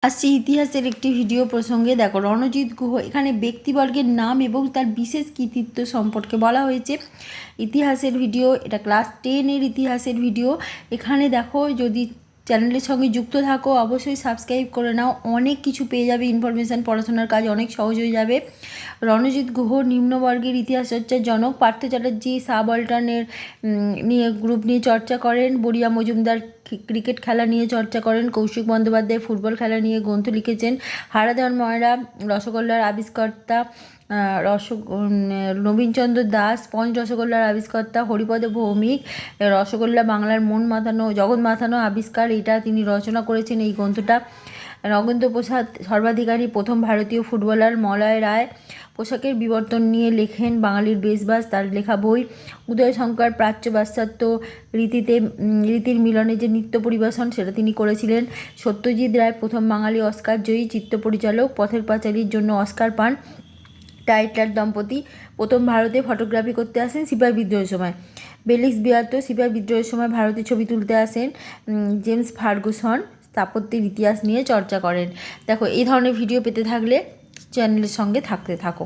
আসছে ইতিহাসের একটি ভিডিও প্রসঙ্গে। দেখো, রণজিৎ গুহ এখানে ব্যক্তিবর্গের নাম এবং তার বিশেষ কৃতিত্ব সম্পর্কে বলা হয়েছে। ইতিহাসের ভিডিও, এটা ক্লাস 10-এর ইতিহাসের ভিডিও। এখানে দেখো, যদি চ্যানেলের সঙ্গে যুক্ত থাকো অবশ্যই সাবস্ক্রাইব করে নাও, অনেক কিছু পেয়ে যাবে ইনফরমেশান, পড়াশোনার কাজ অনেক সহজ হয়ে যাবে। রণজিৎ গুহ নিম্নবর্গের ইতিহাস চর্চার জনক। পার্থ চ্যাটার্জি সাবঅল্টার্নের নিয়ে গ্রুপ নিয়ে চর্চা করেন। বড়িয়া মজুমদার ক্রিকেট খেলা নিয়ে চর্চা করেন। কৌশিক বন্দ্যোপাধ্যায় ফুটবল খেলা নিয়ে গ্রন্থ লিখেছেন। হারাধন ময়রা রসগোল্লার আবিষ্কর্তা। নবীনচন্দ্র দাস স্পঞ্জ রসগোল্লার আবিষ্কর্তা। হরিপদ ভৌমিক রসগোল্লা বাংলার মন মাতানো জগৎ মাতানো আবিষ্কার, এটা তিনি রচনা করেছেন এই গ্রন্থটা। নগেন্দ্র প্রসাদ সর্বাধিকারী প্রথম ভারতীয় ফুটবলার। মলয় রায় পোশাকের বিবর্তন নিয়ে লেখেন বাঙালির বেশবাস, তার লেখা বই। উদয় শঙ্কর প্রাচ্য পাশ্চাত্য রীতির মিলনে যে নৃত্য পরিবেশন সেটা তিনি করেছিলেন। সত্যজিৎ রায় প্রথম বাঙালি অস্কার জয়ী চিত্র পরিচালক, পথের পাঁচালীর জন্য অস্কার পান। টাইটলার দম্পতি প্রথম ভারতে ফটোগ্রাফি করতে আসেন সিপাহি বিদ্রোহের সময়। বেলিক্স বিয়ার্তো সিপাহি বিদ্রোহের সময় ভারতে ছবি তুলতে আসেন। জেমস ফার্গুসন স্থাপত্যের ইতিহাস নিয়ে চর্চা করেন। দেখো, এই ধরনের ভিডিও পেতে থাকলে চ্যানেলের সঙ্গে থাকতে থাকো।